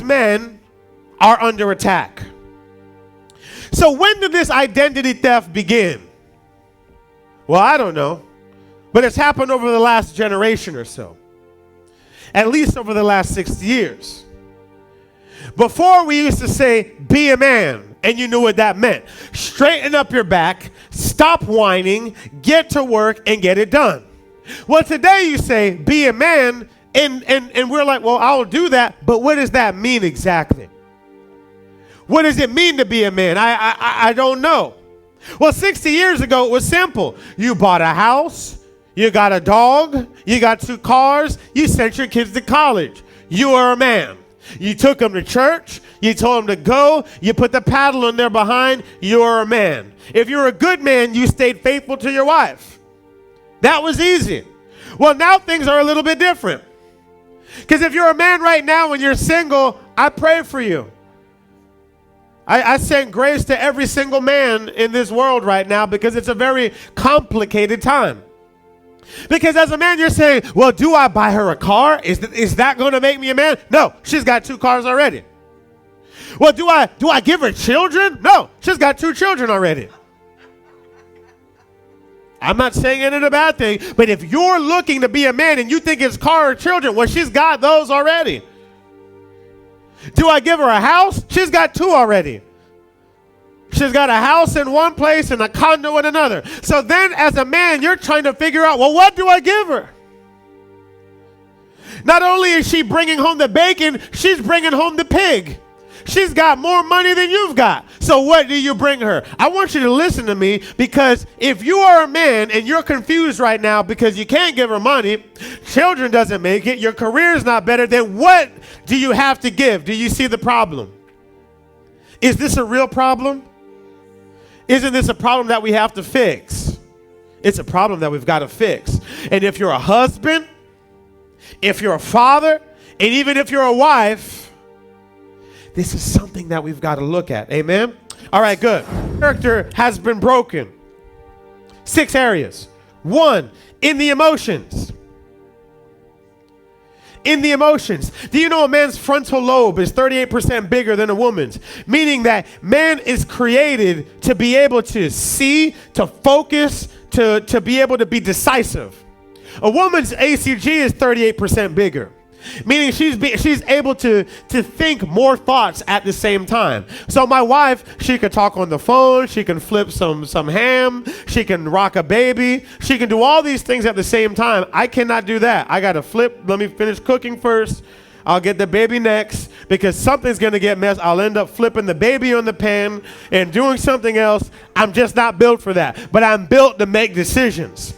men are under attack. So when did this identity theft begin? Well, I don't know, but it's happened over the last generation or so, at least over the last 60 years. Before, we used to say, be a man, and you knew what that meant. Straighten up your back, stop whining, get to work, and get it done. Well, today you say, be a man, and we're like, well, I'll do that, but what does that mean exactly? What does it mean to be a man? I don't know. Well, 60 years ago, it was simple. You bought a house, you got a dog, you got 2 cars, you sent your kids to college. You are a man. You took them to church, you told them to go, you put the paddle on their behind, you're a man. If you're a good man, you stayed faithful to your wife. That was easy. Well, now things are a little bit different. Because if you're a man right now and you're single, I pray for you. I send grace to every single man in this world right now because it's a very complicated time. Because as a man, you're saying, well, do I buy her a car? Is that going to make me a man? No, she's got 2 cars already. Well, do I give her children? No, she's got 2 children already. I'm not saying it is a bad thing, but if you're looking to be a man and you think it's car or children, well, she's got those already. Do I give her a house? She's got 2 already. She's got a house in one place and a condo in another. So then as a man, you're trying to figure out, well, what do I give her? Not only is she bringing home the bacon, she's bringing home the pig. She's got more money than you've got. So what do you bring her? I want you to listen to me, because if you are a man and you're confused right now because you can't give her money, children doesn't make it, your career is not better, then what do you have to give? Do you see the problem? Is this a real problem? Isn't this a problem that we have to fix? It's a problem that we've got to fix. And if you're a husband, if you're a father, and even if you're a wife, this is something that we've got to look at. Amen? All right, good. Character has been broken. 6 areas. 1, in the emotions. In the emotions. Do you know a man's frontal lobe is 38% bigger than a woman's? Meaning that man is created to be able to see, to focus, to be able to be decisive. A woman's ACG is 38% bigger. Meaning she's able to think more thoughts at the same time. So my wife, she could talk on the phone, she can flip some ham, she can rock a baby, she can do all these things at the same time. I cannot do that. I got to flip, let me finish cooking first. I'll get the baby next, because something's going to get messed. I'll end up flipping the baby on the pan and doing something else. I'm just not built for that. But I'm built to make decisions.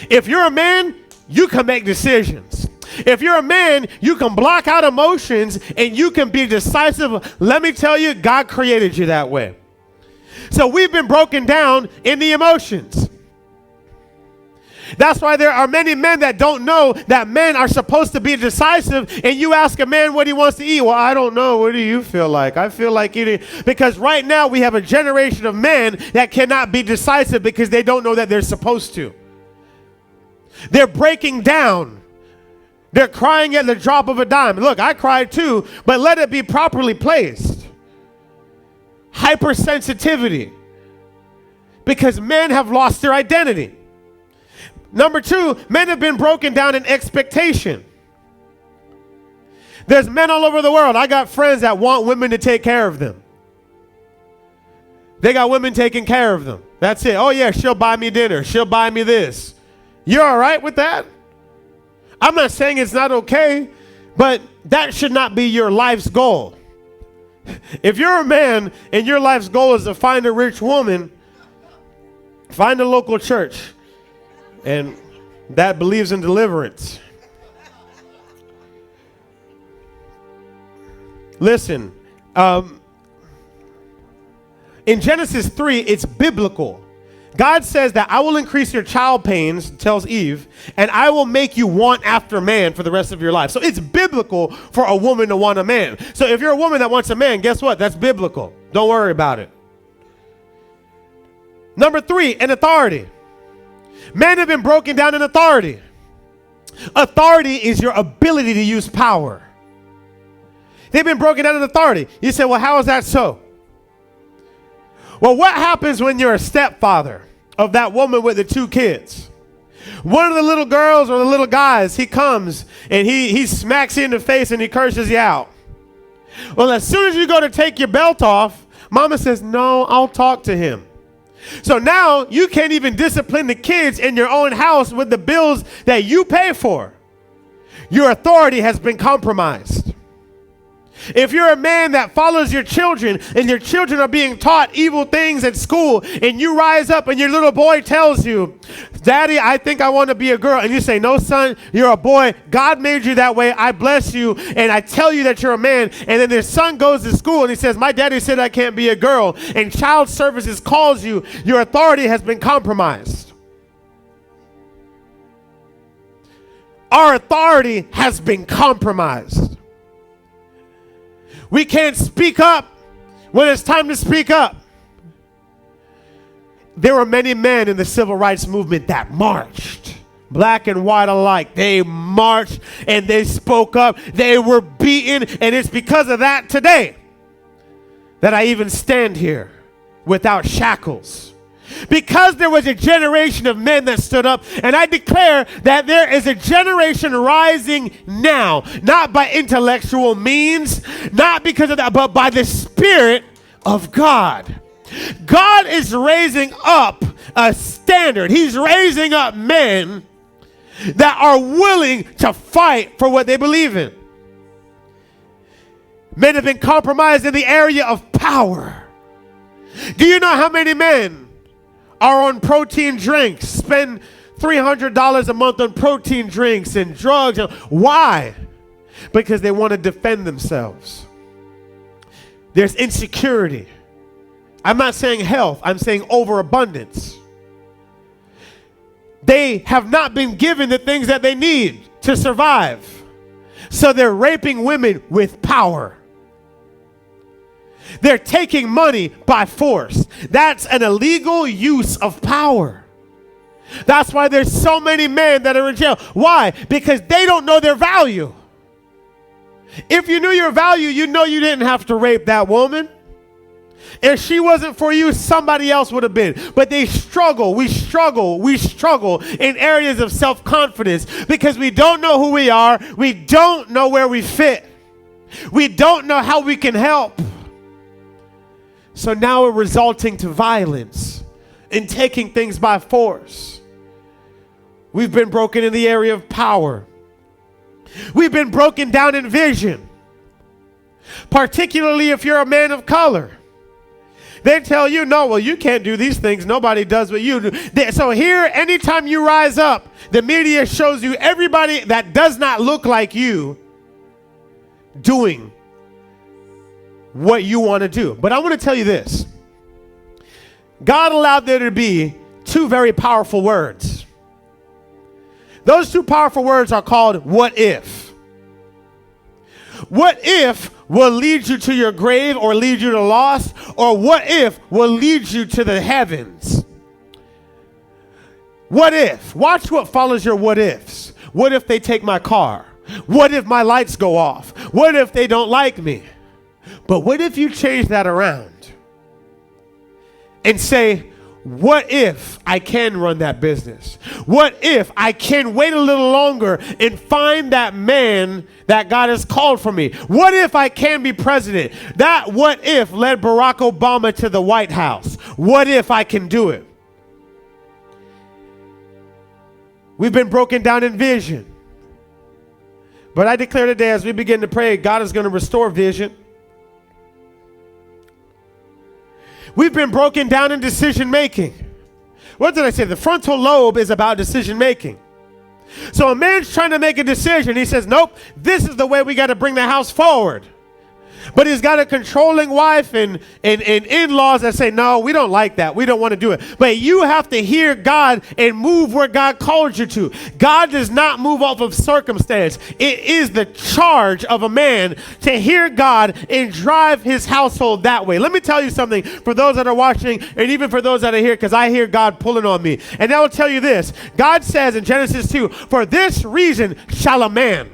If you're a man, you can make decisions. If you're a man, you can block out emotions and you can be decisive. Let me tell you, God created you that way. So we've been broken down in the emotions. That's why there are many men that don't know that men are supposed to be decisive, and you ask a man what he wants to eat. Well, I don't know. What do you feel like? I feel like eating. Because right now we have a generation of men that cannot be decisive because they don't know that they're supposed to. They're breaking down. They're crying at the drop of a dime. Look, I cried too, but let it be properly placed. Hypersensitivity. Because men have lost their identity. Number 2, men have been broken down in expectation. There's men all over the world. I got friends that want women to take care of them. They got women taking care of them. That's it. Oh yeah, she'll buy me dinner. She'll buy me this. You're all right with that? I'm not saying it's not okay, but that should not be your life's goal. If you're a man and your life's goal is to find a rich woman, find a local church and that believes in deliverance. Listen, in Genesis 3, it's biblical. God says that I will increase your child pains, tells Eve, and I will make you want after man for the rest of your life. So it's biblical for a woman to want a man. So if you're a woman that wants a man, guess what? That's biblical. Don't worry about it. Number 3, in authority. Men have been broken down in authority. Authority is your ability to use power. They've been broken down in authority. You say, well, how is that so? Well, what happens when you're a stepfather of that woman with the 2 kids? One of the little girls or the little guys, he comes and he smacks you in the face and he curses you out. Well, as soon as you go to take your belt off, mama says, no, I'll talk to him. So now you can't even discipline the kids in your own house with the bills that you pay for. Your authority has been compromised. If you're a man that follows your children and your children are being taught evil things at school and you rise up and your little boy tells you, Daddy, I think I want to be a girl. And you say, no, son, you're a boy. God made you that way. I bless you. And I tell you that you're a man. And then their son goes to school and he says, my daddy said I can't be a girl. And child services calls you. Your authority has been compromised. Our authority has been compromised. We can't speak up when it's time to speak up. There were many men in the civil rights movement that marched, black and white alike. They marched and they spoke up. They were beaten, and it's because of that today that I even stand here without shackles. Because there was a generation of men that stood up, and I declare that there is a generation rising now, not by intellectual means, not because of that, but by the Spirit of God. God is raising up a standard. He's raising up men that are willing to fight for what they believe in. Men have been compromised in the area of power. Do you know how many men are on protein drinks, spend $300 a month on protein drinks and drugs? Why? Because they want to defend themselves. There's insecurity. I'm not saying health, I'm saying overabundance. They have not been given the things that they need to survive. So they're raping women with power. They're taking money by force. That's an illegal use of power. That's why there's so many men that are in jail. Why? Because they don't know their value. If you knew your value, you know you didn't have to rape that woman. If she wasn't for you, somebody else would have been. But they struggle. We struggle in areas of self-confidence because we don't know who we are. We don't know where we fit. We don't know how we can help. So now we're resulting to violence and taking things by force. We've been broken in the area of power. We've been broken down in vision, particularly if you're a man of color. They tell you, no, well, you can't do these things. Nobody does what you do. So here, anytime you rise up, the media shows you everybody that does not look like you doing what you want to do. But I want to tell you this. God allowed there to be 2 very powerful words. Those 2 powerful words are called what if. What if will lead you to your grave or lead you to loss, or what if will lead you to the heavens. What if? Watch what follows your what ifs. What if they take my car? What if my lights go off? What if they don't like me? But what if you change that around and say, what if I can run that business? What if I can wait a little longer and find that man that God has called for me? What if I can be president? That what if led Barack Obama to the White House. What if I can do it? We've been broken down in vision. But I declare today as we begin to pray, God is going to restore vision. We've been broken down in decision making. What did I say? The frontal lobe is about decision making. So a man's trying to make a decision. He says, nope, this is the way we got to bring the house forward. But he's got a controlling wife and in-laws that say, no, we don't like that. We don't want to do it. But you have to hear God and move where God called you to. God does not move off of circumstance. It is the charge of a man to hear God and drive his household that way. Let me tell you something for those that are watching and even for those that are here, because I hear God pulling on me. And I will tell you this. God says in Genesis 2, for this reason shall a man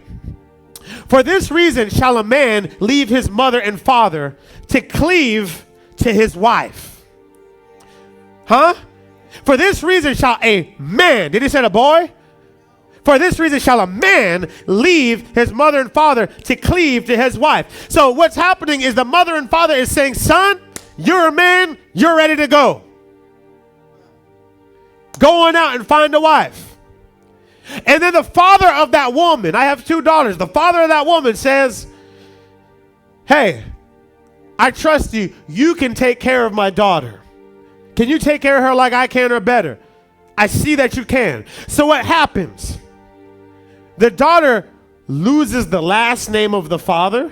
For this reason shall a man leave his mother and father to cleave to his wife. Huh? For this reason shall a man, did he say a boy? For this reason shall a man leave his mother and father to cleave to his wife. So what's happening is the mother and father is saying, son, you're a man, you're ready to go. Go on out and find a wife. And then the father of that woman, I have 2 daughters, the father of that woman says, hey, I trust you. You can take care of my daughter. Can you take care of her like I can or better? I see that you can. So what happens? The daughter loses the last name of the father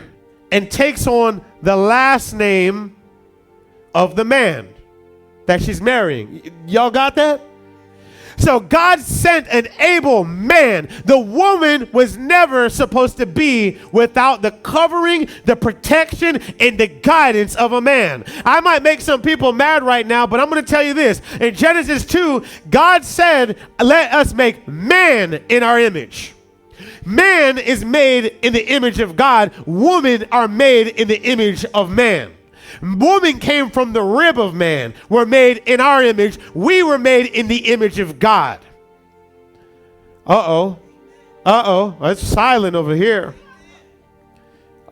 and takes on the last name of the man that she's marrying. Y'all got that? So God sent an able man. The woman was never supposed to be without the covering, the protection, and the guidance of a man. I might make some people mad right now, but I'm going to tell you this. In Genesis 2, God said, let us make man in our image. Man is made in the image of God. Women are made in the image of man. Woman came from the rib of man. We're made in our image. We were made in the image of God. Uh-oh. Uh-oh. It's silent over here.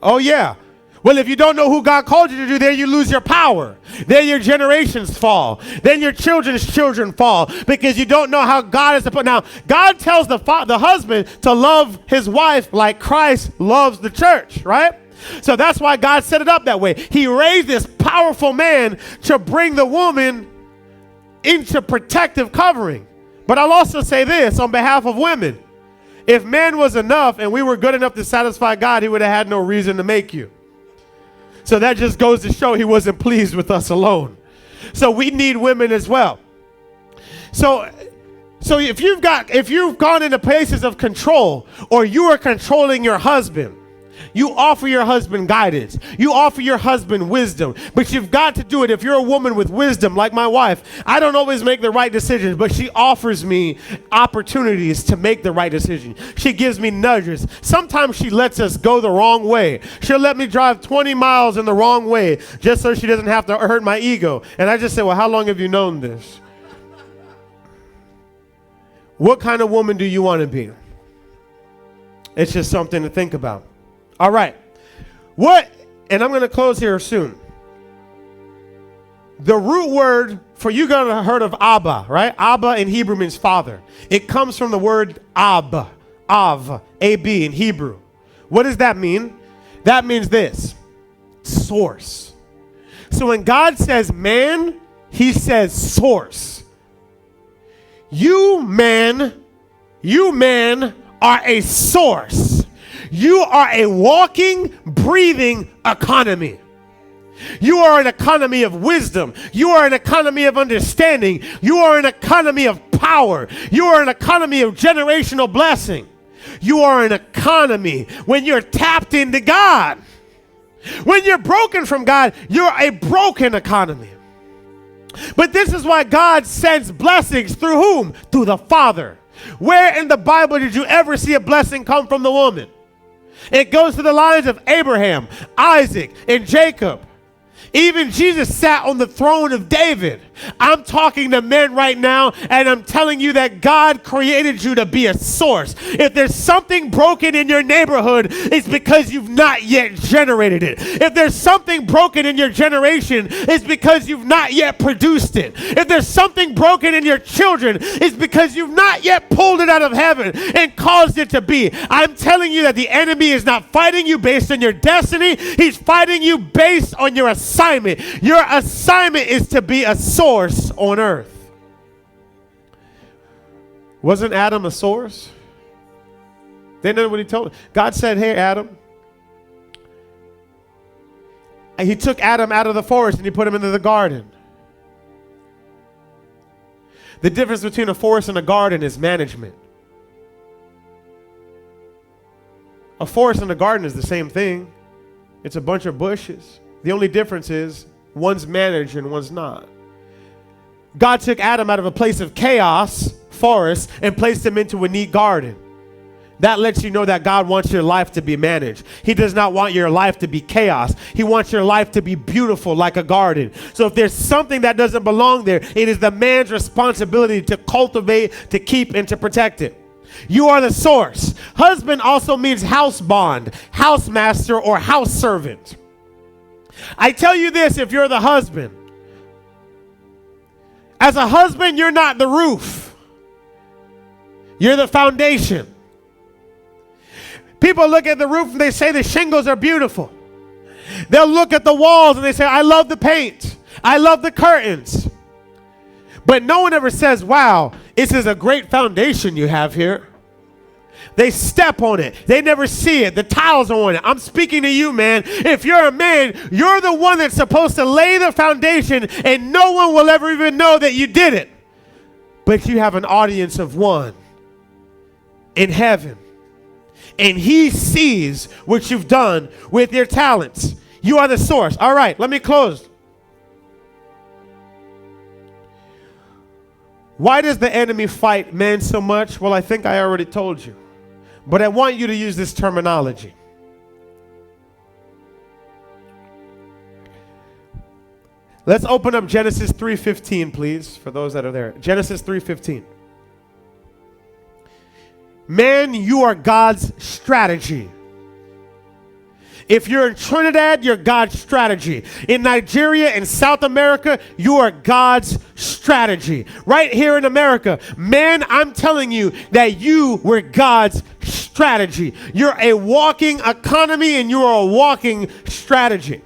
Oh, yeah. Well, if you don't know who God called you to do, then you lose your power. Then your generations fall. Then your children's children fall because you don't know how God is to put. Now, God tells the husband to love his wife like Christ loves the church, right? So that's why God set it up that way. He raised this powerful man to bring the woman into protective covering. But I'll also say this on behalf of women. If man was enough and we were good enough to satisfy God, he would have had no reason to make you. So that just goes to show he wasn't pleased with us alone. So we need women as well. So if you've gone into places of control, or you are controlling your husband, you offer your husband guidance. You offer your husband wisdom. But you've got to do it. If you're a woman with wisdom, like my wife, I don't always make the right decisions, but she offers me opportunities to make the right decision. She gives me nudges. Sometimes she lets us go the wrong way. She'll let me drive 20 miles in the wrong way just so she doesn't have to hurt my ego. And I just say, well, how long have you known this? What kind of woman do you want to be? It's just something to think about. All right. And I'm going to close here soon. The root word for you guys have heard of Abba, right? Abba in Hebrew means father. It comes from the word Ab, A-B in Hebrew. What does that mean? That means this, source. So when God says man, he says source. You man are a source. You are a walking, breathing economy. You are an economy of wisdom. You are an economy of understanding. You are an economy of power. You are an economy of generational blessing. You are an economy when you're tapped into God. When you're broken from God, you're a broken economy. But this is why God sends blessings through whom? Through the Father. Where in the Bible did you ever see a blessing come from the woman? It goes to the lines of Abraham, Isaac, and Jacob. Even Jesus sat on the throne of David. I'm talking to men right now, and I'm telling you that God created you to be a source. If there's something broken in your neighborhood, it's because you've not yet generated it. If there's something broken in your generation, it's because you've not yet produced it. If there's something broken in your children, it's because you've not yet pulled it out of heaven and caused it to be. I'm telling you that the enemy is not fighting you based on your destiny. He's fighting you based on your assignment. Your assignment is to be a source on earth. Wasn't Adam a source? They know what he told him. God said, hey, Adam. And he took Adam out of the forest and he put him into the garden. The difference between a forest and a garden is management. A forest and a garden is the same thing. It's a bunch of bushes. The only difference is one's managed and one's not. God took Adam out of a place of chaos, forest, and placed him into a neat garden. that lets you know that God wants your life to be managed. He does not want your life to be chaos. He wants your life to be beautiful like a garden. So if there's something that doesn't belong there, it is the man's responsibility to cultivate, to keep, and to protect it. You are the source. Husband also means house bond, house master, or house servant. I tell you this, if you're the husband, as a husband, you're not the roof. You're the foundation. People look at the roof and they say the shingles are beautiful. They'll look at the walls and they say, I love the paint. I love the curtains. But no one ever says, wow, this is a great foundation you have here. They step on it. They never see it. The tiles are on it. I'm speaking to you, man. If you're a man, you're the one that's supposed to lay the foundation, and no one will ever even know that you did it. But you have an audience of one in heaven, and he sees what you've done with your talents. You are the source. All right, let me close. Why does the enemy fight men so much? Well, I think I already told you. But I want you to use this terminology. Let's open up Genesis 3:15, please, for those that are there. Genesis 3:15. Man, you are God's strategy. If you're in Trinidad, you're God's strategy. In Nigeria and South America, you are God's strategy. Right here in America, man, I'm telling you that you were God's strategy. You're a walking economy and you are a walking strategy.